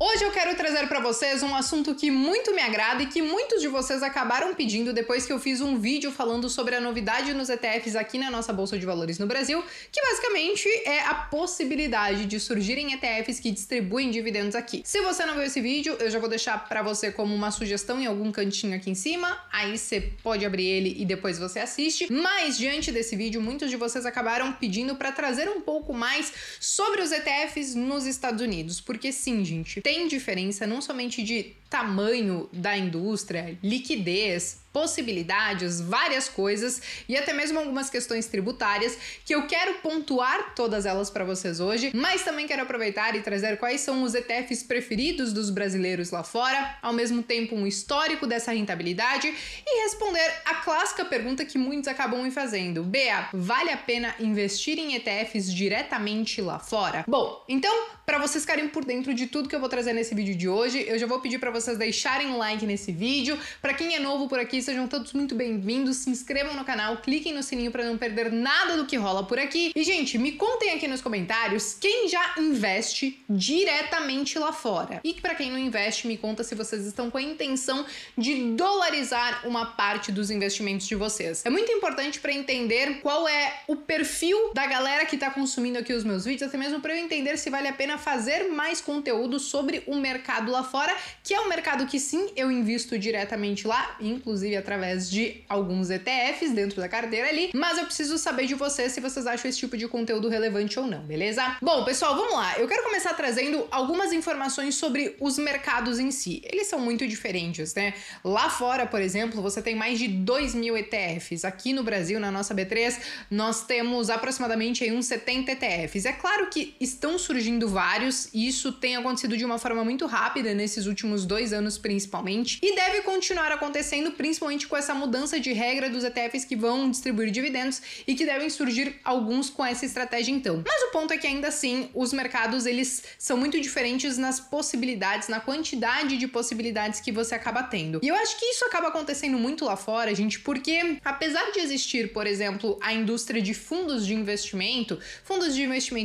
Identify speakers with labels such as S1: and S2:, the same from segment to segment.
S1: Hoje eu quero trazer para vocês um assunto que muito me agrada e que muitos de vocês acabaram pedindo depois que eu fiz um vídeo falando sobre a novidade nos ETFs aqui na nossa Bolsa de Valores no Brasil, que basicamente é a possibilidade de surgirem ETFs que distribuem dividendos aqui. Se você não viu esse vídeo, eu já vou deixar para você como uma sugestão em algum cantinho aqui em cima, aí você pode abrir ele e depois você assiste. Mas diante desse vídeo, muitos de vocês acabaram pedindo para trazer um pouco mais sobre os ETFs nos Estados Unidos, porque sim, gente, tem diferença não somente de tamanho da indústria, liquidez, possibilidades, várias coisas e até mesmo algumas questões tributárias que eu quero pontuar todas elas para vocês hoje, mas também quero aproveitar e trazer quais são os ETFs preferidos dos brasileiros lá fora, ao mesmo tempo um histórico dessa rentabilidade e responder a clássica pergunta que muitos acabam me fazendo: Bea, vale a pena investir em ETFs diretamente lá fora? Bom, então, para vocês ficarem por dentro de tudo que eu vou trazer nesse vídeo de hoje, eu já vou pedir para vocês deixarem um like nesse vídeo. Para quem é novo por aqui, sejam todos muito bem-vindos, se inscrevam no canal, cliquem no sininho para não perder nada do que rola por aqui. E, gente, me contem aqui nos comentários quem já investe diretamente lá fora. E para quem não investe, me conta se vocês estão com a intenção de dolarizar uma parte dos investimentos de vocês. É muito importante para entender qual é o perfil da galera que está consumindo aqui os meus vídeos, até mesmo para eu entender se vale a pena fazer mais conteúdo sobre o mercado lá fora, que é um mercado que sim, eu invisto diretamente lá, inclusive através de alguns ETFs dentro da carteira ali, mas eu preciso saber de vocês se vocês acham esse tipo de conteúdo relevante ou não, beleza? Bom, pessoal, vamos lá. Eu quero começar trazendo algumas informações sobre os mercados em si. Eles são muito diferentes, né? Lá fora, por exemplo, você tem mais de 2.000 ETFs. Aqui no Brasil, na nossa B3, nós temos aproximadamente aí uns 70 ETFs. É claro que estão surgindo vários, e isso tem acontecido de uma forma muito rápida nesses últimos 2 anos principalmente, e deve continuar acontecendo principalmente com essa mudança de regra dos ETFs que vão distribuir dividendos e que devem surgir alguns com essa estratégia então. Mas o ponto é que ainda assim, os mercados eles são muito diferentes nas possibilidades, na quantidade de possibilidades que você acaba tendo. E eu acho que isso acaba acontecendo muito lá fora, gente, porque apesar de existir, por exemplo, a indústria de fundos de investimento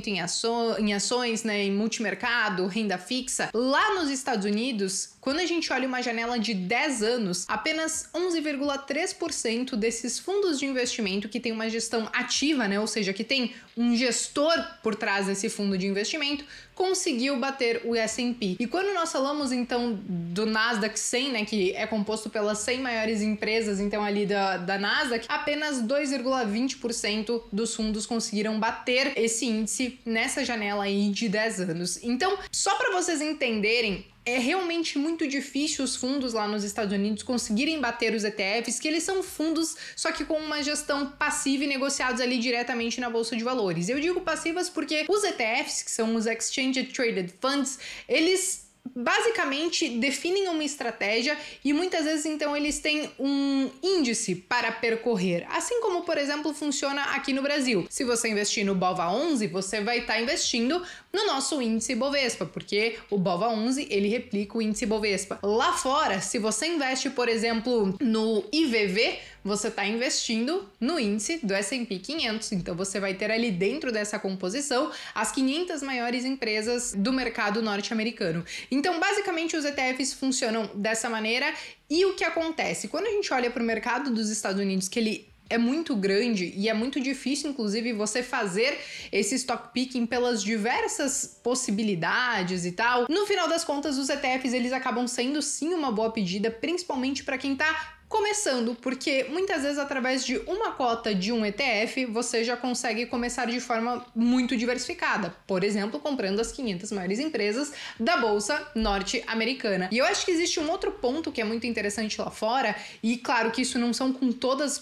S1: em ações, né, em multimercado, renda fixa, lá nos Estados Unidos, quando a gente olha uma janela de 10 anos, apenas 11,3% desses fundos de investimento que tem uma gestão ativa, né, ou seja, que tem um gestor por trás desse fundo de investimento, conseguiu bater o S&P. E quando nós falamos então do Nasdaq 100, né, que é composto pelas 100 maiores empresas então ali da Nasdaq, apenas 2,20% dos fundos conseguiram bater esse índice nessa janela aí de 10 anos. Então, só para vocês entenderem, é realmente muito difícil os fundos lá nos Estados Unidos conseguirem bater os ETFs, que eles são fundos, só que com uma gestão passiva e negociados ali diretamente na Bolsa de Valores. Eu digo passivas porque os ETFs, que são os Exchange Traded Funds, eles basicamente definem uma estratégia e muitas vezes então eles têm um índice para percorrer, assim como por exemplo funciona aqui no Brasil. Se você investir no BOVA11, você vai estar investindo no nosso índice Bovespa, porque o BOVA11 ele replica o índice Bovespa. Lá fora, se você investe por exemplo no IVV, você está investindo no índice do S&P 500, então você vai ter ali dentro dessa composição as 500 maiores empresas do mercado norte-americano. Então, basicamente, os ETFs funcionam dessa maneira. E o que acontece? Quando a gente olha para o mercado dos Estados Unidos, que ele é muito grande e é muito difícil, inclusive, você fazer esse stock picking pelas diversas possibilidades e tal. No final das contas, os ETFs eles acabam sendo sim uma boa pedida, principalmente para quem está começando, porque muitas vezes através de uma cota de um ETF você já consegue começar de forma muito diversificada, por exemplo, comprando as 500 maiores empresas da Bolsa norte-americana. E eu acho que existe um outro ponto que é muito interessante lá fora, e claro que isso não são com todas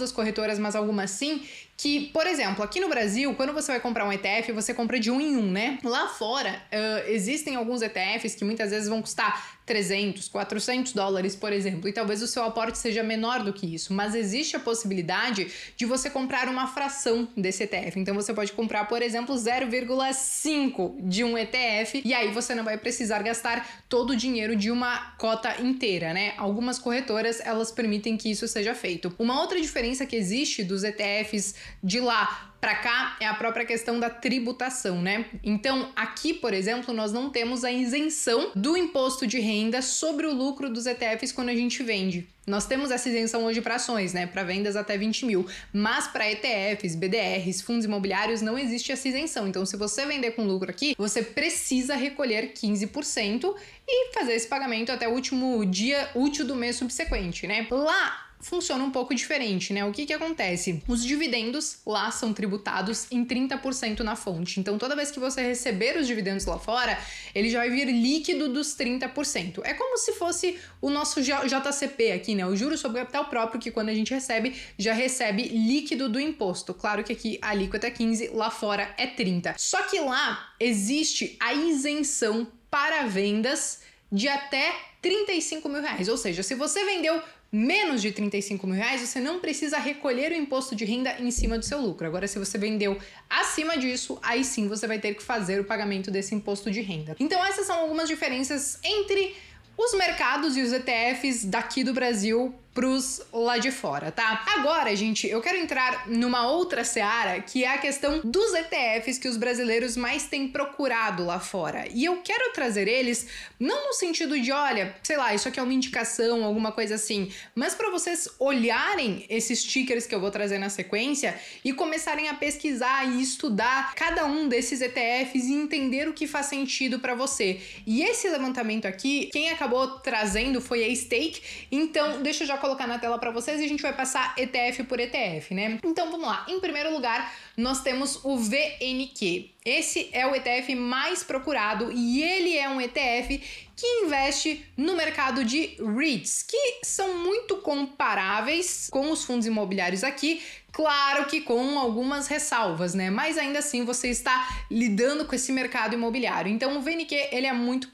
S1: as corretoras, mas algumas sim, que, por exemplo, aqui no Brasil, quando você vai comprar um ETF, você compra de um em um, né? Lá fora, existem alguns ETFs que muitas vezes vão custar 300, 400 dólares, por exemplo, e talvez o seu aporte seja menor do que isso, mas existe a possibilidade de você comprar uma fração desse ETF. Então você pode comprar, por exemplo, 0,5 de um ETF e aí você não vai precisar gastar todo o dinheiro de uma cota inteira, né? Algumas corretoras, elas permitem que isso seja feito. Uma outra diferença que existe dos ETFs de lá para cá é a própria questão da tributação, né? Então, aqui, por exemplo, nós não temos a isenção do imposto de renda sobre o lucro dos ETFs quando a gente vende. Nós temos essa isenção hoje para ações, né? Para vendas até 20 mil. Mas para ETFs, BDRs, fundos imobiliários, não existe essa isenção. Então, se você vender com lucro aqui, você precisa recolher 15% e fazer esse pagamento até o último dia útil do mês subsequente, né? Lá funciona um pouco diferente, né? O que acontece? Os dividendos lá são tributados em 30% na fonte. Então, toda vez que você receber os dividendos lá fora, ele já vai vir líquido dos 30%. É como se fosse o nosso JCP aqui, né? O juros sobre capital próprio, que quando a gente recebe, já recebe líquido do imposto. Claro que aqui a alíquota é 15%, lá fora é 30%. Só que lá existe a isenção para vendas de até 35 mil reais. Ou seja, se você vendeu menos de 35 mil reais, você não precisa recolher o imposto de renda em cima do seu lucro. Agora, se você vendeu acima disso, aí sim você vai ter que fazer o pagamento desse imposto de renda. Então, essas são algumas diferenças entre os mercados e os ETFs daqui do Brasil pros lá de fora, tá? Agora, gente, eu quero entrar numa outra seara, que é a questão dos ETFs que os brasileiros mais têm procurado lá fora. E eu quero trazer eles não no sentido de, olha, sei lá, isso aqui é uma indicação, alguma coisa assim, mas para vocês olharem esses tickers que eu vou trazer na sequência e começarem a pesquisar e estudar cada um desses ETFs e entender o que faz sentido para você. E esse levantamento aqui, quem acabou trazendo foi a Stake, então deixa eu já colocar na tela para vocês e a gente vai passar ETF por ETF, né? Então vamos lá. Em primeiro lugar, nós temos o VNQ. Esse é o ETF mais procurado e ele é um ETF que investe no mercado de REITs, que são muito comparáveis com os fundos imobiliários aqui, claro que com algumas ressalvas, né? Mas ainda assim você está lidando com esse mercado imobiliário. Então o VNQ, ele é muito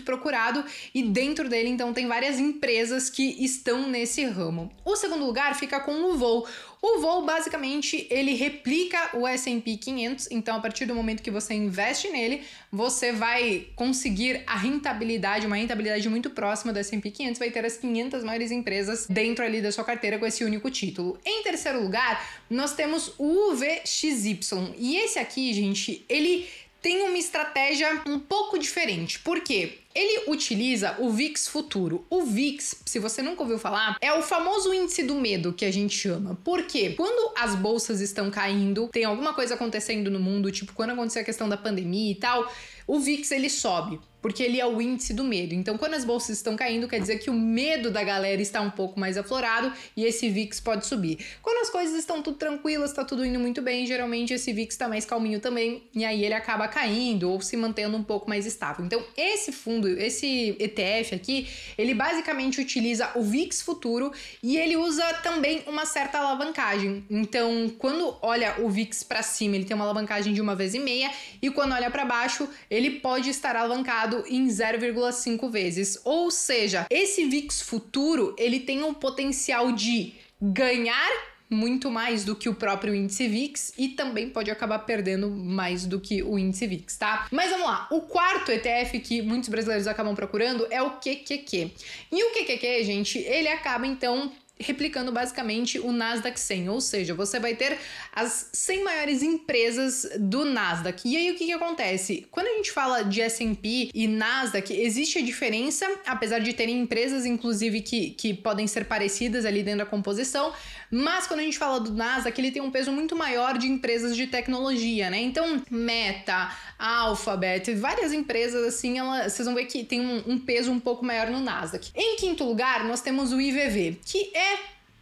S1: procurado e dentro dele então tem várias empresas que estão nesse ramo. O segundo lugar fica com o VOO. O VOO, basicamente, ele replica o S&P 500, então a partir do momento que você investe nele, você vai conseguir uma rentabilidade muito próxima do S&P 500, vai ter as 500 maiores empresas dentro ali da sua carteira com esse único título. Em terceiro lugar, nós temos o UVXY, e esse aqui, gente, ele tem uma estratégia um pouco diferente. Por quê? Ele utiliza o VIX Futuro. O VIX, se você nunca ouviu falar, é o famoso índice do medo que a gente chama. Por quê? Quando as bolsas estão caindo, tem alguma coisa acontecendo no mundo, tipo quando aconteceu a questão da pandemia e tal, o VIX ele sobe, porque ele é o índice do medo. Então, quando as bolsas estão caindo, quer dizer que o medo da galera está um pouco mais aflorado e esse VIX pode subir. Quando as coisas estão tudo tranquilas, está tudo indo muito bem, geralmente esse VIX está mais calminho também, e aí ele acaba caindo ou se mantendo um pouco mais estável. Então, esse ETF aqui, ele basicamente utiliza o VIX Futuro e ele usa também uma certa alavancagem. Então, quando olha o VIX para cima, ele tem uma alavancagem de 1,5 vezes, e quando olha para baixo, ele pode estar alavancado em 0,5 vezes. Ou seja, esse VIX Futuro, ele tem um potencial de ganhar muito mais do que o próprio índice VIX e também pode acabar perdendo mais do que o índice VIX, tá? Mas vamos lá, o quarto ETF que muitos brasileiros acabam procurando é o QQQ. E o QQQ, gente, ele acaba então replicando basicamente o Nasdaq 100, ou seja, você vai ter as 100 maiores empresas do Nasdaq. E aí o que acontece? Quando a gente fala de S&P e Nasdaq, existe a diferença, apesar de terem empresas inclusive que podem ser parecidas ali dentro da composição, mas quando a gente fala do Nasdaq, ele tem um peso muito maior de empresas de tecnologia, né? Então, Meta, Alphabet, várias empresas assim, vocês vão ver que tem um peso um pouco maior no Nasdaq. Em quinto lugar, nós temos o IVV, que é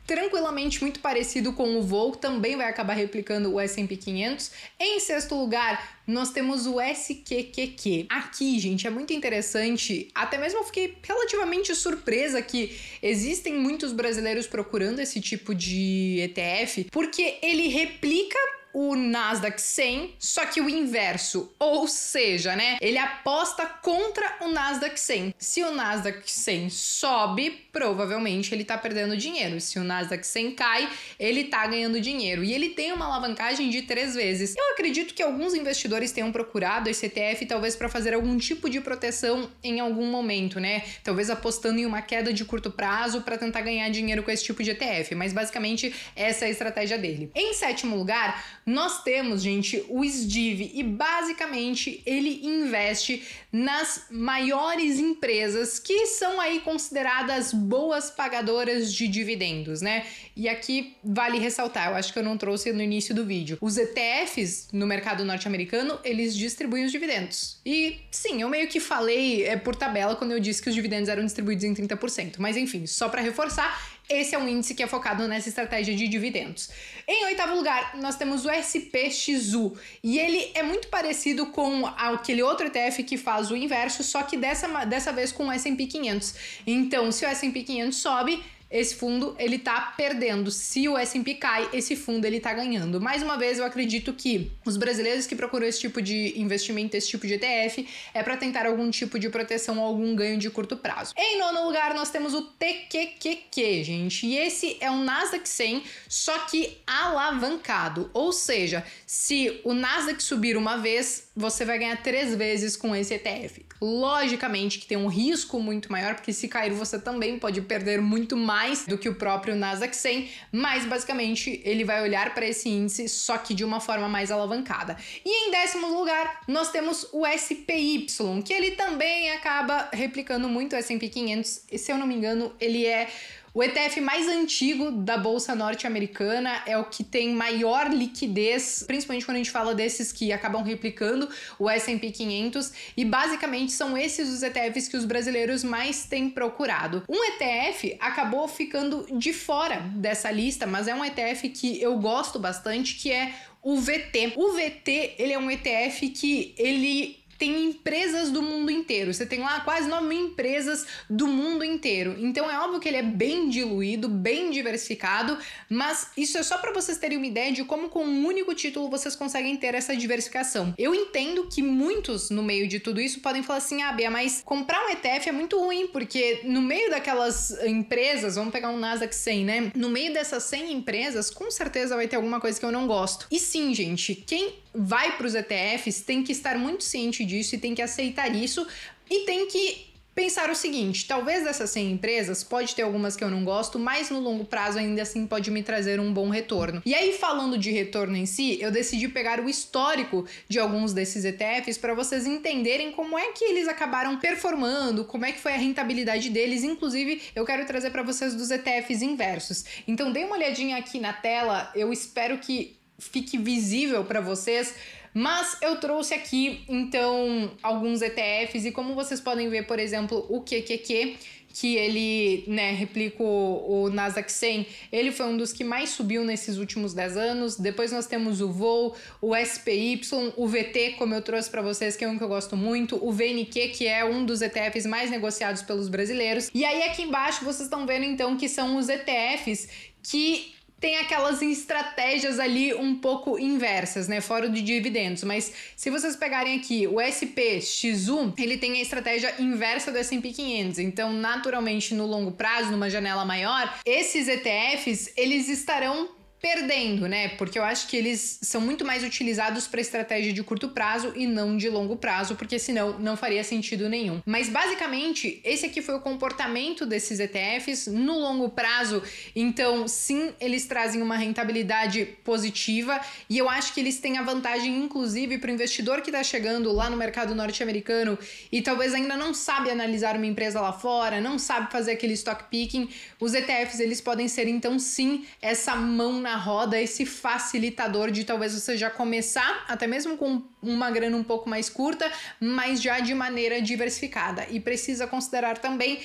S1: tranquilamente muito parecido com o VOO, que também vai acabar replicando o S&P 500. Em sexto lugar, nós temos o SQQQ. Aqui, gente, é muito interessante, até mesmo eu fiquei relativamente surpresa que existem muitos brasileiros procurando esse tipo de ETF, porque ele replica o Nasdaq 100, só que o inverso, ou seja, né, ele aposta contra o Nasdaq 100. Se o Nasdaq 100 sobe, provavelmente ele tá perdendo dinheiro. Se o Nasdaq 100 cai, ele tá ganhando dinheiro. E ele tem uma alavancagem de 3 vezes. Eu acredito que alguns investidores tenham procurado esse ETF talvez para fazer algum tipo de proteção em algum momento, né? Talvez apostando em uma queda de curto prazo para tentar ganhar dinheiro com esse tipo de ETF, mas basicamente essa é a estratégia dele. Em sétimo lugar, nós temos, gente, o SDIV e basicamente ele investe nas maiores empresas que são aí consideradas boas pagadoras de dividendos, né? E aqui vale ressaltar, eu acho que eu não trouxe no início do vídeo. Os ETFs no mercado norte-americano, eles distribuem os dividendos. E sim, eu meio que falei por tabela quando eu disse que os dividendos eram distribuídos em 30%, mas enfim, só para reforçar, esse é um índice que é focado nessa estratégia de dividendos. Em oitavo lugar, nós temos o SPXU, e ele é muito parecido com aquele outro ETF que faz o inverso, só que dessa vez com o S&P 500. Então, se o S&P 500 sobe, esse fundo ele tá perdendo. Se o S&P cai, esse fundo ele tá ganhando. Mais uma vez, eu acredito que os brasileiros que procuram esse tipo de investimento, esse tipo de ETF, é para tentar algum tipo de proteção ou algum ganho de curto prazo. Em nono lugar, nós temos o TQQQ, gente. E esse é um Nasdaq 100, só que alavancado. Ou seja, se o Nasdaq subir uma vez, você vai ganhar 3 vezes com esse ETF. Logicamente que tem um risco muito maior, porque se cair você também pode perder muito mais do que o próprio Nasdaq 100, mas basicamente ele vai olhar para esse índice, só que de uma forma mais alavancada. E em décimo lugar, nós temos o SPY, que ele também acaba replicando muito o S&P 500, e se eu não me engano, ele é o ETF mais antigo da Bolsa Norte-Americana, é o que tem maior liquidez, principalmente quando a gente fala desses que acabam replicando o S&P 500, e basicamente são esses os ETFs que os brasileiros mais têm procurado. Um ETF acabou ficando de fora dessa lista, mas é um ETF que eu gosto bastante, que é o VT. O VT, ele é um ETF que ele tem empresas do mundo inteiro. Você tem lá quase 9.000 empresas do mundo inteiro. Então é óbvio que ele é bem diluído, bem diversificado, mas isso é só para vocês terem uma ideia de como com um único título vocês conseguem ter essa diversificação. Eu entendo que muitos no meio de tudo isso podem falar assim: ah, Bia, mas comprar um ETF é muito ruim, porque no meio daquelas empresas, vamos pegar um Nasdaq 100, né? No meio dessas 100 empresas, com certeza vai ter alguma coisa que eu não gosto. E sim, gente, quem vai para os ETFs tem que estar muito ciente disso e tem que aceitar isso e tem que pensar o seguinte: talvez dessas 100 empresas pode ter algumas que eu não gosto, mas no longo prazo ainda assim pode me trazer um bom retorno. E aí, falando de retorno em si, eu decidi pegar o histórico de alguns desses ETFs para vocês entenderem como é que eles acabaram performando, como é que foi a rentabilidade deles. Inclusive, eu quero trazer para vocês dos ETFs inversos. Então, dê uma olhadinha aqui na tela, eu espero que fique visível para vocês, mas eu trouxe aqui então alguns ETFs, e como vocês podem ver, por exemplo, o QQQ, que ele, né, replica o Nasdaq 100, ele foi um dos que mais subiu nesses últimos 10 anos. Depois nós temos o VOL, o SPY, o VT, como eu trouxe para vocês, que é um que eu gosto muito, o VNQ, que é um dos ETFs mais negociados pelos brasileiros. E aí aqui embaixo vocês estão vendo então que são os ETFs que tem aquelas estratégias ali um pouco inversas, né, fora de dividendos, mas se vocês pegarem aqui o SPXU, ele tem a estratégia inversa do S&P 500, então naturalmente no longo prazo, numa janela maior, esses ETFs, eles estarão perdendo, né? Porque eu acho que eles são muito mais utilizados para estratégia de curto prazo e não de longo prazo, porque senão não faria sentido nenhum. Mas basicamente, esse aqui foi o comportamento desses ETFs no longo prazo. Então, sim, eles trazem uma rentabilidade positiva, e eu acho que eles têm a vantagem, inclusive, para o investidor que está chegando lá no mercado norte-americano e talvez ainda não sabe analisar uma empresa lá fora, não sabe fazer aquele stock picking. Os ETFs, eles podem ser, então, sim, essa mão na roda, esse facilitador de talvez você já começar, até mesmo com uma grana um pouco mais curta, mas já de maneira diversificada. E precisa considerar também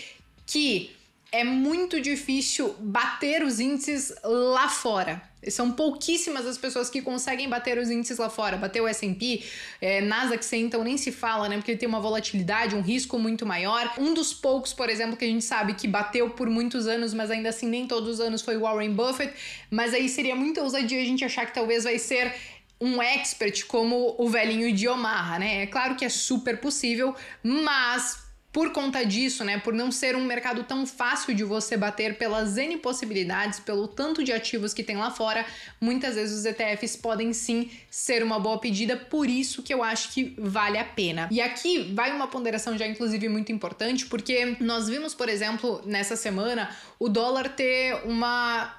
S1: que é muito difícil bater os índices lá fora. São pouquíssimas as pessoas que conseguem bater os índices lá fora. Bater o S&P, Nasdaq 100, então nem se fala, né? Porque ele tem uma volatilidade, um risco muito maior. Um dos poucos, por exemplo, que a gente sabe que bateu por muitos anos, mas ainda assim nem todos os anos, foi o Warren Buffett. Mas aí seria muita ousadia a gente achar que talvez vai ser um expert como o velhinho de Omaha, né? É claro que é super possível, mas por conta disso, né, por não ser um mercado tão fácil de você bater pelas N possibilidades, pelo tanto de ativos que tem lá fora, muitas vezes os ETFs podem sim ser uma boa pedida, por isso que eu acho que vale a pena. E aqui vai uma ponderação já inclusive muito importante, porque nós vimos, por exemplo, nessa semana, o dólar ter uma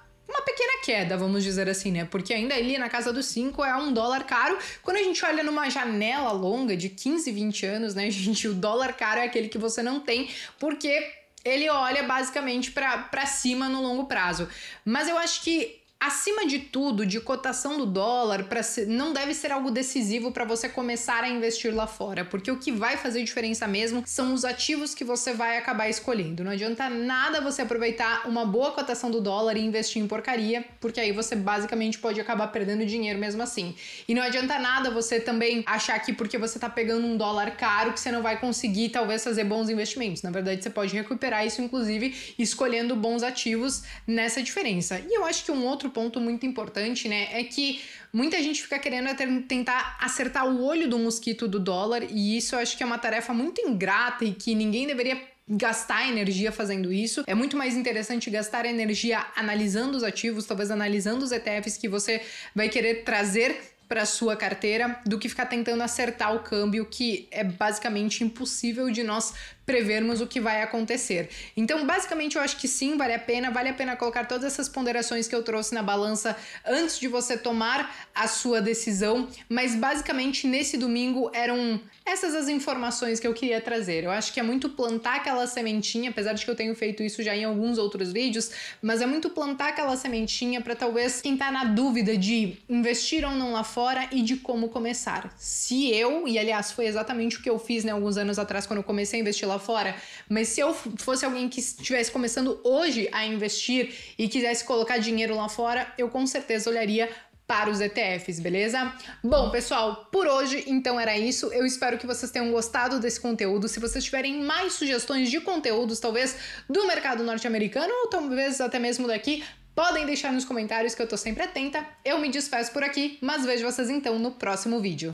S1: pequena queda, vamos dizer assim, né? Porque ainda ali na casa dos 5 é um dólar caro. Quando a gente olha numa janela longa de 15, 20 anos, né, gente, o dólar caro é aquele que você não tem, porque ele olha basicamente para cima no longo prazo. Mas eu acho que acima de tudo, de cotação do dólar, não deve ser algo decisivo para você começar a investir lá fora, porque o que vai fazer diferença mesmo são os ativos que você vai acabar escolhendo. Não adianta nada você aproveitar uma boa cotação do dólar e investir em porcaria, porque aí você basicamente pode acabar perdendo dinheiro mesmo assim. E não adianta nada você também achar que porque você tá pegando um dólar caro que você não vai conseguir talvez fazer bons investimentos. Na verdade, você pode recuperar isso, inclusive, escolhendo bons ativos nessa diferença. E eu acho que um outro ponto muito importante, né, é que muita gente fica querendo tentar acertar o olho do mosquito do dólar, e isso eu acho que é uma tarefa muito ingrata e que ninguém deveria gastar energia fazendo isso. É muito mais interessante gastar energia analisando os ativos, talvez analisando os ETFs que você vai querer trazer para sua carteira, do que ficar tentando acertar o câmbio, que é basicamente impossível de nós prevermos o que vai acontecer. Então, basicamente, eu acho que sim, vale a pena colocar todas essas ponderações que eu trouxe na balança antes de você tomar a sua decisão, mas basicamente nesse domingo eram essas as informações que eu queria trazer. Eu acho que é muito plantar aquela sementinha, apesar de que eu tenho feito isso já em alguns outros vídeos, mas é muito plantar aquela sementinha para talvez quem tá na dúvida de investir ou não lá fora e de como começar. Se eu, e aliás foi exatamente o que eu fiz, né, alguns anos atrás quando eu comecei a investir lá fora, mas se eu fosse alguém que estivesse começando hoje a investir e quisesse colocar dinheiro lá fora, eu com certeza olharia para os ETFs, beleza? Bom, pessoal, por hoje então era isso. Eu espero que vocês tenham gostado desse conteúdo. Se vocês tiverem mais sugestões de conteúdos, talvez do mercado norte-americano ou talvez até mesmo daqui, podem deixar nos comentários que eu tô sempre atenta. Eu me despeço por aqui, mas vejo vocês então no próximo vídeo.